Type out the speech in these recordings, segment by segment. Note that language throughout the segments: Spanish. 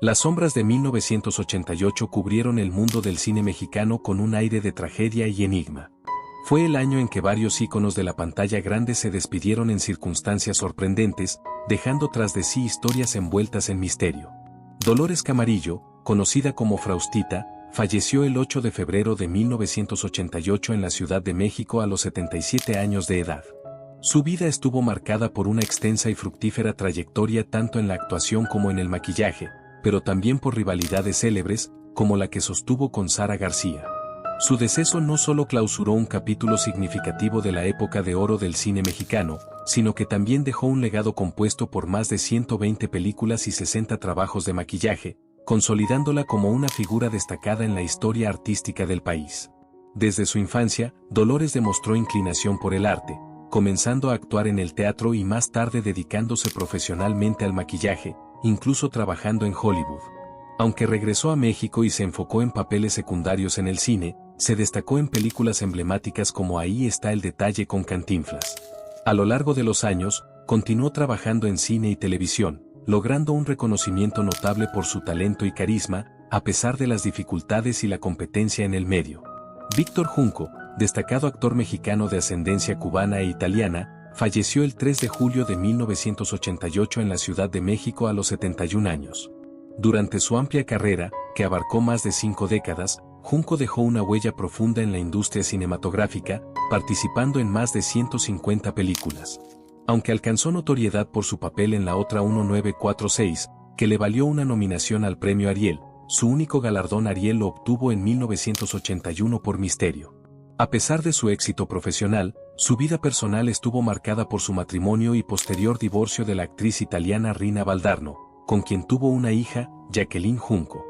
Las sombras de 1988 cubrieron el mundo del cine mexicano con un aire de tragedia y enigma. Fue el año en que varios íconos de la pantalla grande se despidieron en circunstancias sorprendentes, dejando tras de sí historias envueltas en misterio. Dolores Camarillo, conocida como Faustita, falleció el 8 de febrero de 1988 en la Ciudad de México a los 77 años de edad. Su vida estuvo marcada por una extensa y fructífera trayectoria tanto en la actuación como en el maquillaje, pero también por rivalidades célebres, como la que sostuvo con Sara García. Su deceso no solo clausuró un capítulo significativo de la época de oro del cine mexicano, sino que también dejó un legado compuesto por más de 120 películas y 60 trabajos de maquillaje, consolidándola como una figura destacada en la historia artística del país. Desde su infancia, Dolores demostró inclinación por el arte, comenzando a actuar en el teatro y más tarde dedicándose profesionalmente al maquillaje, incluso trabajando en Hollywood. Aunque regresó a México y se enfocó en papeles secundarios en el cine, se destacó en películas emblemáticas como Ahí está el detalle con Cantinflas. A lo largo de los años, continuó trabajando en cine y televisión, logrando un reconocimiento notable por su talento y carisma, a pesar de las dificultades y la competencia en el medio. Víctor Junco, destacado actor mexicano de ascendencia cubana e italiana, falleció el 3 de julio de 1988 en la Ciudad de México a los 71 años. Durante su amplia carrera, que abarcó más de 5 décadas, Junco dejó una huella profunda en la industria cinematográfica, participando en más de 150 películas. Aunque alcanzó notoriedad por su papel en la otra 1946, que le valió una nominación al premio Ariel, su único galardón Ariel lo obtuvo en 1981 por Misterio. A pesar de su éxito profesional, su vida personal estuvo marcada por su matrimonio y posterior divorcio de la actriz italiana Rina Baldarno, con quien tuvo una hija, Jacqueline Junco.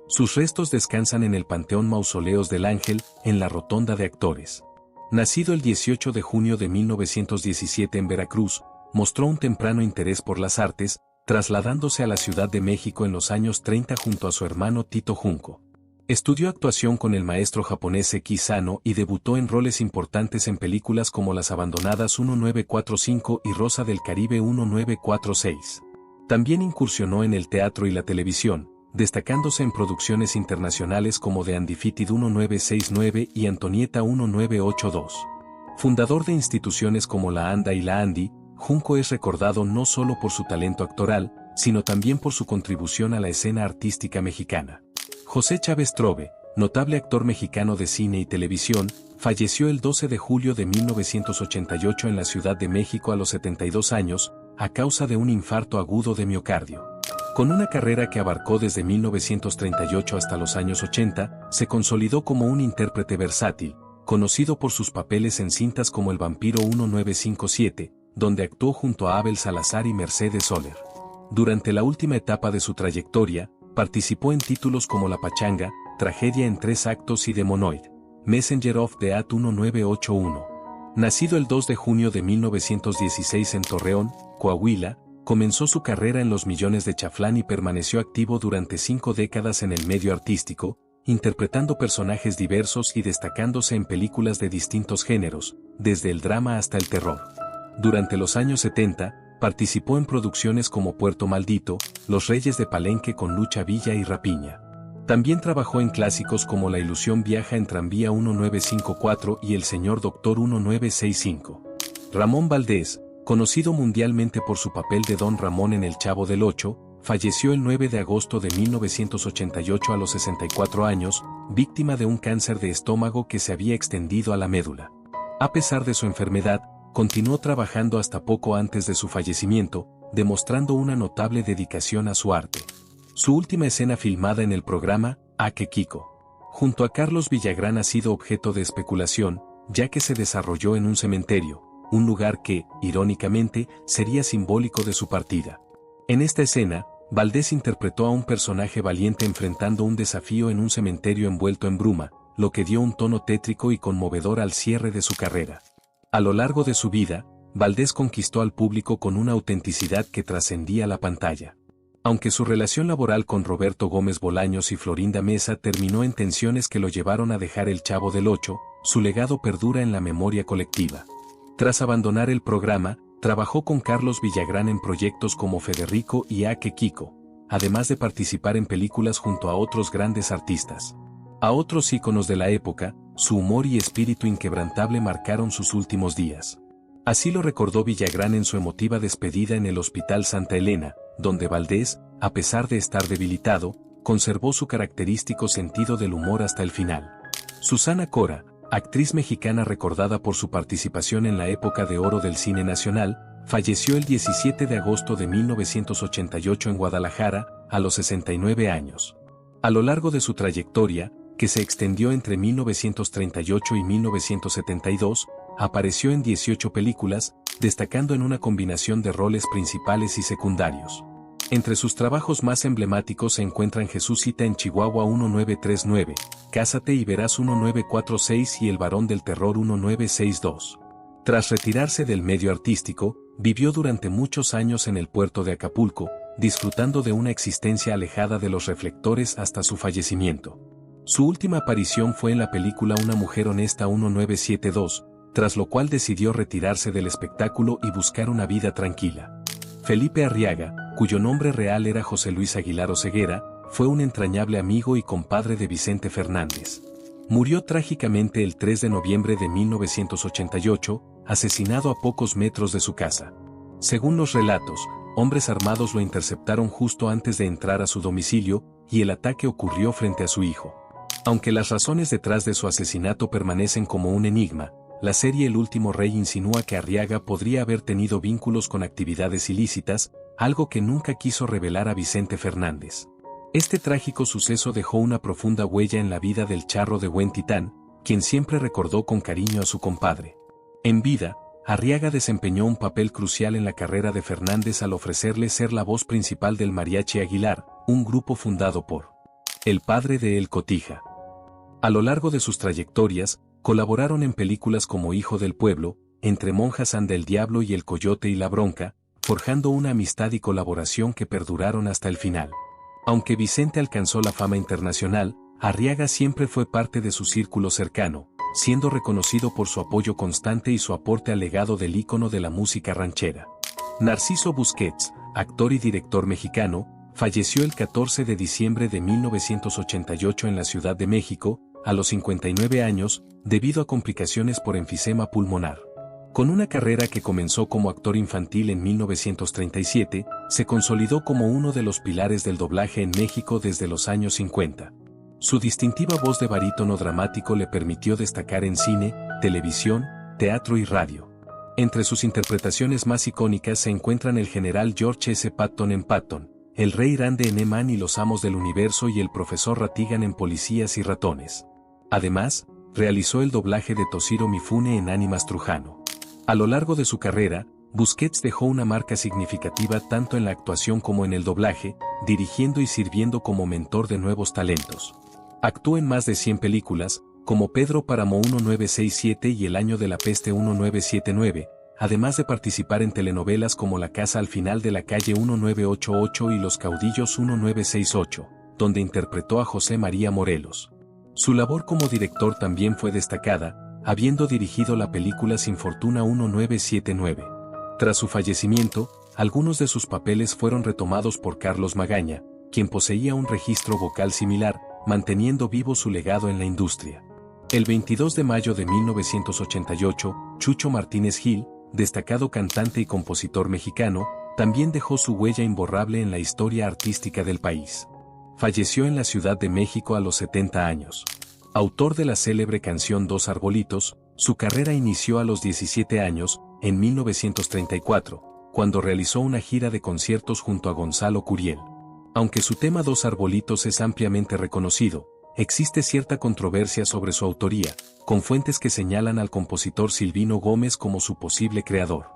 Sus restos descansan en el Panteón Mausoleos del Ángel, en la Rotonda de Actores. Nacido el 18 de junio de 1917 en Veracruz, mostró un temprano interés por las artes, trasladándose a la Ciudad de México en los años 30 junto a su hermano Tito Junco. Estudió actuación con el maestro japonés Seki Sano y debutó en roles importantes en películas como Las Abandonadas 1945 y Rosa del Caribe 1946. También incursionó en el teatro y la televisión, destacándose en producciones internacionales como The Undefeated 1969 y Antonieta 1982. Fundador de instituciones como la ANDA y la ANDI, Junco es recordado no solo por su talento actoral, sino también por su contribución a la escena artística mexicana. José Chávez Trove, notable actor mexicano de cine y televisión, falleció el 12 de julio de 1988 en la Ciudad de México a los 72 años, a causa de un infarto agudo de miocardio. Con una carrera que abarcó desde 1938 hasta los años 80, se consolidó como un intérprete versátil, conocido por sus papeles en cintas como El Vampiro 1957, donde actuó junto a Abel Salazar y Mercedes Soler. Durante la última etapa de su trayectoria, participó en títulos como La Pachanga, Tragedia en 3 actos y Demonoid, Messenger of the At 1981. Nacido el 2 de junio de 1916 en Torreón, Coahuila, comenzó su carrera en Los Millones de Chaflán y permaneció activo durante 5 décadas en el medio artístico, interpretando personajes diversos y destacándose en películas de distintos géneros, desde el drama hasta el terror. Durante los años 70, participó en producciones como Puerto Maldito, Los Reyes de Palenque con Lucha Villa y Rapiña. También trabajó en clásicos como La Ilusión viaja en Tranvía 1954 y El Señor Doctor 1965. Ramón Valdés, conocido mundialmente por su papel de Don Ramón en El Chavo del Ocho, falleció el 9 de agosto de 1988 a los 64 años, víctima de un cáncer de estómago que se había extendido a la médula. A pesar de su enfermedad, continuó trabajando hasta poco antes de su fallecimiento, demostrando una notable dedicación a su arte. Su última escena filmada en el programa, A que Kiko, junto a Carlos Villagrán ha sido objeto de especulación, ya que se desarrolló en un cementerio, un lugar que, irónicamente, sería simbólico de su partida. En esta escena, Valdés interpretó a un personaje valiente enfrentando un desafío en un cementerio envuelto en bruma, lo que dio un tono tétrico y conmovedor al cierre de su carrera. A lo largo de su vida, Valdés conquistó al público con una autenticidad que trascendía la pantalla. Aunque su relación laboral con Roberto Gómez Bolaños y Florinda Mesa terminó en tensiones que lo llevaron a dejar El Chavo del Ocho, su legado perdura en la memoria colectiva. Tras abandonar el programa, trabajó con Carlos Villagrán en proyectos como Federico y A que Kiko. además de participar en películas junto a otros grandes artistas. A otros íconos de la época, su humor y espíritu inquebrantable marcaron sus últimos días. Así lo recordó Villagrán en su emotiva despedida en el Hospital Santa Elena, donde Valdés, a pesar de estar debilitado, conservó su característico sentido del humor hasta el final. Susana Cora, actriz mexicana recordada por su participación en la época de oro del cine nacional, falleció el 17 de agosto de 1988 en Guadalajara, a los 69 años. A lo largo de su trayectoria, que se extendió entre 1938 y 1972, apareció en 18 películas, destacando en una combinación de roles principales y secundarios. Entre sus trabajos más emblemáticos se encuentran Jesús cita en Chihuahua 1939, Cásate y verás 1946 y El varón del terror 1962. Tras retirarse del medio artístico, vivió durante muchos años en el puerto de Acapulco, disfrutando de una existencia alejada de los reflectores hasta su fallecimiento. Su última aparición fue en la película Una mujer honesta 1972, tras lo cual decidió retirarse del espectáculo y buscar una vida tranquila. Felipe Arriaga, cuyo nombre real era José Luis Aguilar Oseguera, fue un entrañable amigo y compadre de Vicente Fernández. Murió trágicamente el 3 de noviembre de 1988, asesinado a pocos metros de su casa. Según los relatos, hombres armados lo interceptaron justo antes de entrar a su domicilio, y el ataque ocurrió frente a su hijo. Aunque las razones detrás de su asesinato permanecen como un enigma, la serie El último rey insinúa que Arriaga podría haber tenido vínculos con actividades ilícitas, algo que nunca quiso revelar a Vicente Fernández. Este trágico suceso dejó una profunda huella en la vida del charro de buen Titán, quien siempre recordó con cariño a su compadre. En vida, Arriaga desempeñó un papel crucial en la carrera de Fernández al ofrecerle ser la voz principal del Mariachi Aguilar, un grupo fundado por el padre de El Cotija. A lo largo de sus trayectorias, colaboraron en películas como Hijo del Pueblo, Entre monjas anda el diablo y El Coyote y la Bronca, forjando una amistad y colaboración que perduraron hasta el final. Aunque Vicente alcanzó la fama internacional, Arriaga siempre fue parte de su círculo cercano, siendo reconocido por su apoyo constante y su aporte al legado del ícono de la música ranchera. Narciso Busquets, actor y director mexicano, falleció el 14 de diciembre de 1988 en la Ciudad de México, a los 59 años, debido a complicaciones por enfisema pulmonar. Con una carrera que comenzó como actor infantil en 1937, se consolidó como uno de los pilares del doblaje en México desde los años 50. Su distintiva voz de barítono dramático le permitió destacar en cine, televisión, teatro y radio. Entre sus interpretaciones más icónicas se encuentran el general George S. Patton en Patton, el rey Rande en E-Man y los amos del universo y el profesor Ratigan en Policías y Ratones. Además, realizó el doblaje de Toshiro Mifune en Ánimas Trujano. A lo largo de su carrera, Busquets dejó una marca significativa tanto en la actuación como en el doblaje, dirigiendo y sirviendo como mentor de nuevos talentos. Actuó en más de 100 películas, como Pedro Páramo 1967 y El año de la peste 1979, además de participar en telenovelas como La casa al final de la calle 1988 y Los caudillos 1968, donde interpretó a José María Morelos. Su labor como director también fue destacada, habiendo dirigido la película Sin Fortuna 1979. Tras su fallecimiento, algunos de sus papeles fueron retomados por Carlos Magaña, quien poseía un registro vocal similar, manteniendo vivo su legado en la industria. El 22 de mayo de 1988, Chucho Martínez Gil, destacado cantante y compositor mexicano, también dejó su huella imborrable en la historia artística del país. Falleció en la Ciudad de México a los 70 años. Autor de la célebre canción Dos Arbolitos, su carrera inició a los 17 años, en 1934, cuando realizó una gira de conciertos junto a Gonzalo Curiel. Aunque su tema Dos Arbolitos es ampliamente reconocido, existe cierta controversia sobre su autoría, con fuentes que señalan al compositor Silvino Gómez como su posible creador.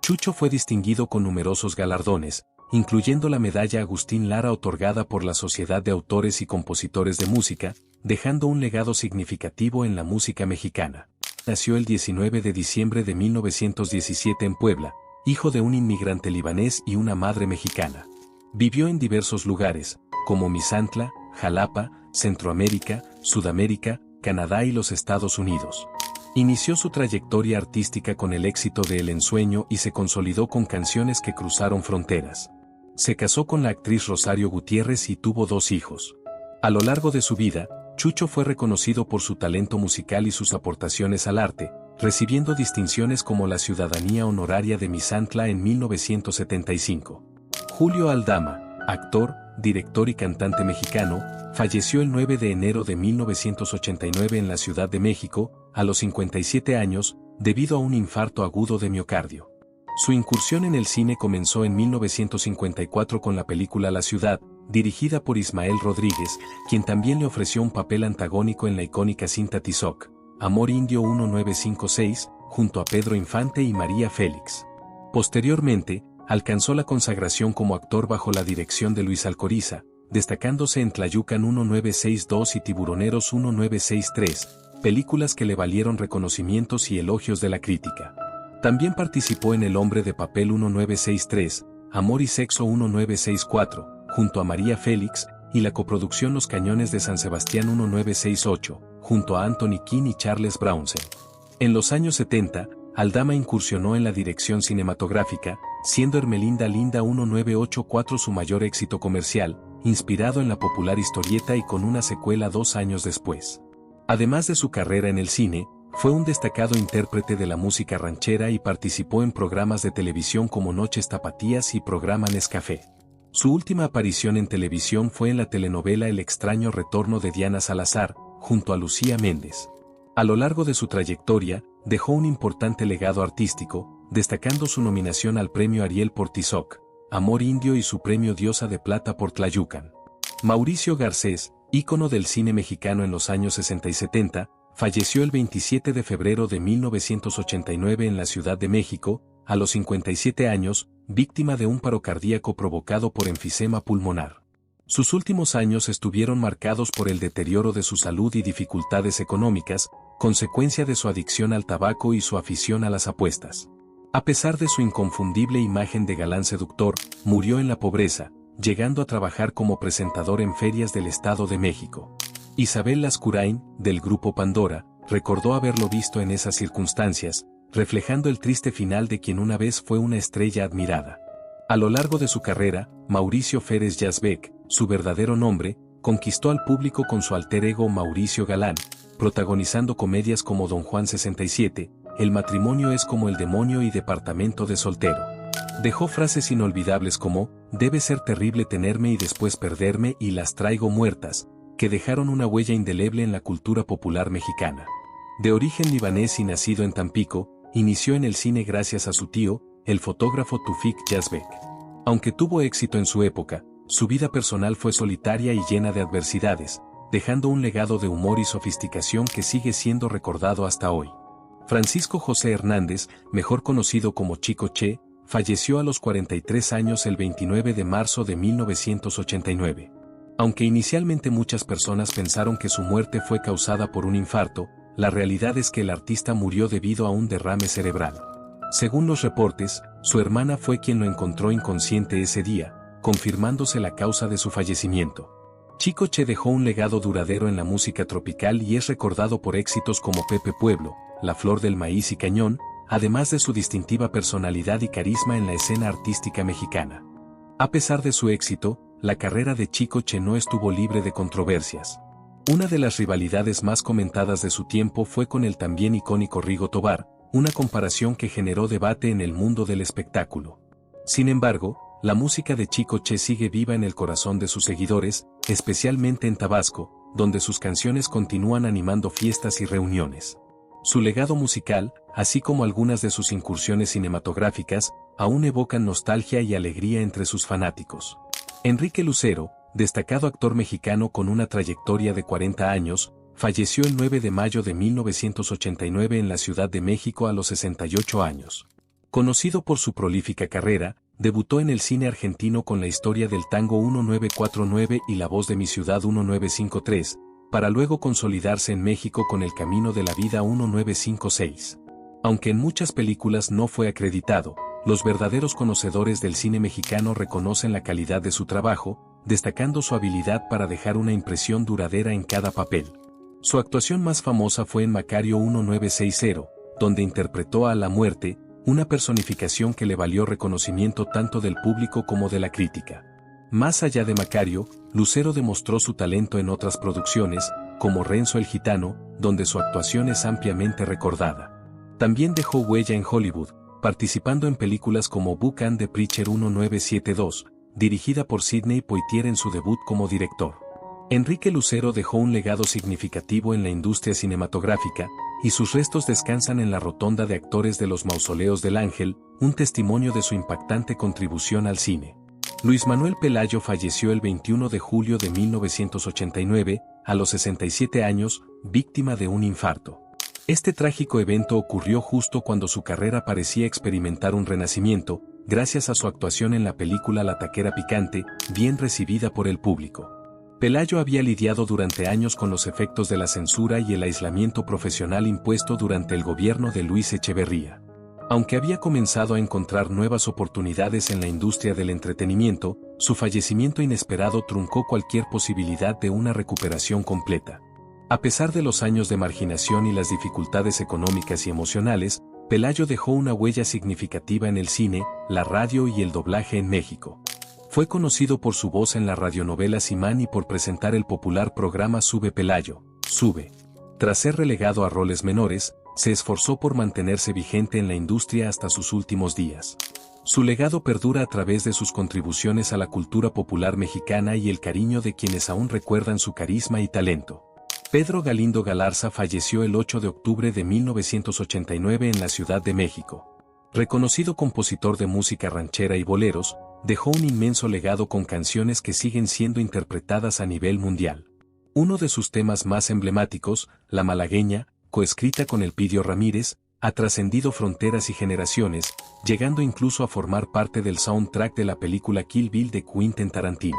Chucho fue distinguido con numerosos galardones, incluyendo la medalla Agustín Lara otorgada por la Sociedad de Autores y Compositores de Música, dejando un legado significativo en la música mexicana. Nació el 19 de diciembre de 1917 en Puebla, hijo de un inmigrante libanés y una madre mexicana. Vivió en diversos lugares, como Misantla, Jalapa, Centroamérica, Sudamérica, Canadá y los Estados Unidos. Inició su trayectoria artística con el éxito de El Ensueño y se consolidó con canciones que cruzaron fronteras. Se casó con la actriz Rosario Gutiérrez y tuvo 2 hijos. A lo largo de su vida, Chucho fue reconocido por su talento musical y sus aportaciones al arte, recibiendo distinciones como la Ciudadanía Honoraria de Misantla en 1975. Julio Aldama, actor, director y cantante mexicano, falleció el 9 de enero de 1989 en la Ciudad de México, a los 57 años, debido a un infarto agudo de miocardio. Su incursión en el cine comenzó en 1954 con la película La Ciudad, dirigida por Ismael Rodríguez, quien también le ofreció un papel antagónico en la icónica cinta Tizoc, Amor Indio 1956, junto a Pedro Infante y María Félix. Posteriormente, alcanzó la consagración como actor bajo la dirección de Luis Alcoriza, destacándose en Tlayucan 1962 y Tiburoneros 1963, películas que le valieron reconocimientos y elogios de la crítica. También participó en El hombre de papel 1963, Amor y sexo 1964, junto a María Félix, y la coproducción Los cañones de San Sebastián 1968, junto a Anthony Quinn y Charles Bronson. En los años 70, Aldama incursionó en la dirección cinematográfica, siendo Ermelinda Linda 1984 su mayor éxito comercial, inspirado en la popular historieta y con una secuela 2 años después. Además de su carrera en el cine, fue un destacado intérprete de la música ranchera y participó en programas de televisión como Noches Tapatías y Programa Nescafé. Su última aparición en televisión fue en la telenovela El extraño retorno de Diana Salazar, junto a Lucía Méndez. A lo largo de su trayectoria, dejó un importante legado artístico, destacando su nominación al Premio Ariel por Tizoc, Amor Indio y su Premio Diosa de Plata por Tlayucan. Mauricio Garcés, ícono del cine mexicano en los años 60 y 70, falleció el 27 de febrero de 1989 en la Ciudad de México, a los 57 años, víctima de un paro cardíaco provocado por enfisema pulmonar. Sus últimos años estuvieron marcados por el deterioro de su salud y dificultades económicas, consecuencia de su adicción al tabaco y su afición a las apuestas. A pesar de su inconfundible imagen de galán seductor, murió en la pobreza, llegando a trabajar como presentador en ferias del Estado de México. Isabel Lascurain, del grupo Pandora, recordó haberlo visto en esas circunstancias, reflejando el triste final de quien una vez fue una estrella admirada. A lo largo de su carrera, Mauricio Férez Yazbek, su verdadero nombre, conquistó al público con su alter ego Mauricio Galán, protagonizando comedias como Don Juan 67, El matrimonio es como el demonio y Departamento de soltero. Dejó frases inolvidables como, debe ser terrible tenerme y después perderme y las traigo muertas, que dejaron una huella indeleble en la cultura popular mexicana. De origen libanés y nacido en Tampico, inició en el cine gracias a su tío, el fotógrafo Tufik Yazbek. Aunque tuvo éxito en su época, su vida personal fue solitaria y llena de adversidades, dejando un legado de humor y sofisticación que sigue siendo recordado hasta hoy. Francisco José Hernández, mejor conocido como Chico Che, falleció a los 43 años el 29 de marzo de 1989. Aunque inicialmente muchas personas pensaron que su muerte fue causada por un infarto, la realidad es que el artista murió debido a un derrame cerebral. Según los reportes, su hermana fue quien lo encontró inconsciente ese día, confirmándose la causa de su fallecimiento. Chico Che dejó un legado duradero en la música tropical y es recordado por éxitos como Pepe Pueblo, La Flor del Maíz y Cañón, además de su distintiva personalidad y carisma en la escena artística mexicana. A pesar de su éxito, la carrera de Chico Che no estuvo libre de controversias. Una de las rivalidades más comentadas de su tiempo fue con el también icónico Rigo Tobar, una comparación que generó debate en el mundo del espectáculo. Sin embargo, la música de Chico Che sigue viva en el corazón de sus seguidores, especialmente en Tabasco, donde sus canciones continúan animando fiestas y reuniones. Su legado musical, así como algunas de sus incursiones cinematográficas, aún evocan nostalgia y alegría entre sus fanáticos. Enrique Lucero, destacado actor mexicano con una trayectoria de 40 años, falleció el 9 de mayo de 1989 en la Ciudad de México a los 68 años. Conocido por su prolífica carrera, debutó en el cine argentino con la historia del tango 1949 y La voz de mi ciudad 1953, para luego consolidarse en México con El camino de la vida 1956. Aunque en muchas películas no fue acreditado, los verdaderos conocedores del cine mexicano reconocen la calidad de su trabajo, destacando su habilidad para dejar una impresión duradera en cada papel. Su actuación más famosa fue en Macario 1960, donde interpretó a La Muerte, una personificación que le valió reconocimiento tanto del público como de la crítica. Más allá de Macario, Lucero demostró su talento en otras producciones, como Renzo el Gitano, donde su actuación es ampliamente recordada. También dejó huella en Hollywood, participando en películas como Book and the Preacher 1972, dirigida por Sidney Poitier en su debut como director. Enrique Lucero dejó un legado significativo en la industria cinematográfica, y sus restos descansan en la Rotonda de Actores de los Mausoleos del Ángel, un testimonio de su impactante contribución al cine. Luis Manuel Pelayo falleció el 21 de julio de 1989, a los 67 años, víctima de un infarto. Este trágico evento ocurrió justo cuando su carrera parecía experimentar un renacimiento, gracias a su actuación en la película La Taquera Picante, bien recibida por el público. Pelayo había lidiado durante años con los efectos de la censura y el aislamiento profesional impuesto durante el gobierno de Luis Echeverría. Aunque había comenzado a encontrar nuevas oportunidades en la industria del entretenimiento, su fallecimiento inesperado truncó cualquier posibilidad de una recuperación completa. A pesar de los años de marginación y las dificultades económicas y emocionales, Pelayo dejó una huella significativa en el cine, la radio y el doblaje en México. Fue conocido por su voz en la radionovela Simán y por presentar el popular programa Sube Pelayo, Sube. Tras ser relegado a roles menores, se esforzó por mantenerse vigente en la industria hasta sus últimos días. Su legado perdura a través de sus contribuciones a la cultura popular mexicana y el cariño de quienes aún recuerdan su carisma y talento. Pedro Galindo Galarza falleció el 8 de octubre de 1989 en la Ciudad de México. Reconocido compositor de música ranchera y boleros, dejó un inmenso legado con canciones que siguen siendo interpretadas a nivel mundial. Uno de sus temas más emblemáticos, La Malagueña, coescrita con Elpidio Ramírez, ha trascendido fronteras y generaciones, llegando incluso a formar parte del soundtrack de la película Kill Bill de Quentin Tarantino.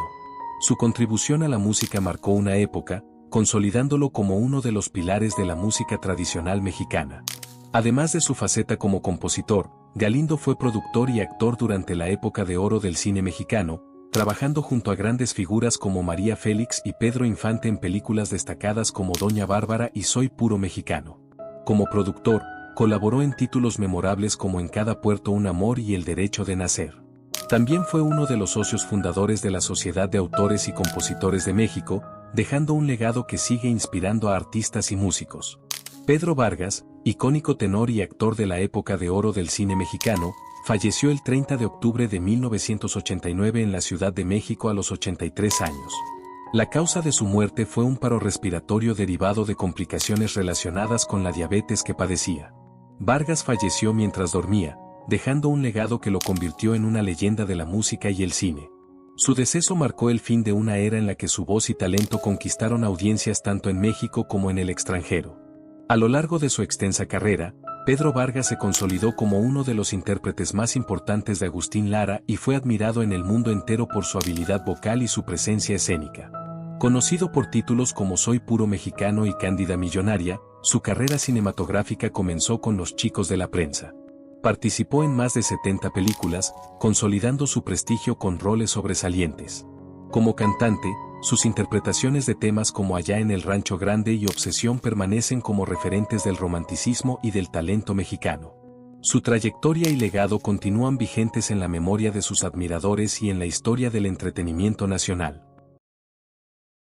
Su contribución a la música marcó una época, consolidándolo como uno de los pilares de la música tradicional mexicana. Además de su faceta como compositor, Galindo fue productor y actor durante la época de oro del cine mexicano, trabajando junto a grandes figuras como María Félix y Pedro Infante en películas destacadas como Doña Bárbara y Soy Puro Mexicano. Como productor, colaboró en títulos memorables como En cada puerto un amor y El derecho de nacer. También fue uno de los socios fundadores de la Sociedad de Autores y Compositores de México, dejando un legado que sigue inspirando a artistas y músicos. Pedro Vargas, icónico tenor y actor de la época de oro del cine mexicano, falleció el 30 de octubre de 1989 en la Ciudad de México a los 83 años. La causa de su muerte fue un paro respiratorio derivado de complicaciones relacionadas con la diabetes que padecía. Vargas falleció mientras dormía, dejando un legado que lo convirtió en una leyenda de la música y el cine. Su deceso marcó el fin de una era en la que su voz y talento conquistaron audiencias tanto en México como en el extranjero. A lo largo de su extensa carrera, Pedro Vargas se consolidó como uno de los intérpretes más importantes de Agustín Lara y fue admirado en el mundo entero por su habilidad vocal y su presencia escénica. Conocido por títulos como Soy Puro Mexicano y Cándida Millonaria, su carrera cinematográfica comenzó con Los Chicos de la Prensa. Participó en más de 70 películas, consolidando su prestigio con roles sobresalientes. Como cantante, sus interpretaciones de temas como Allá en el Rancho Grande y Obsesión permanecen como referentes del romanticismo y del talento mexicano. Su trayectoria y legado continúan vigentes en la memoria de sus admiradores y en la historia del entretenimiento nacional.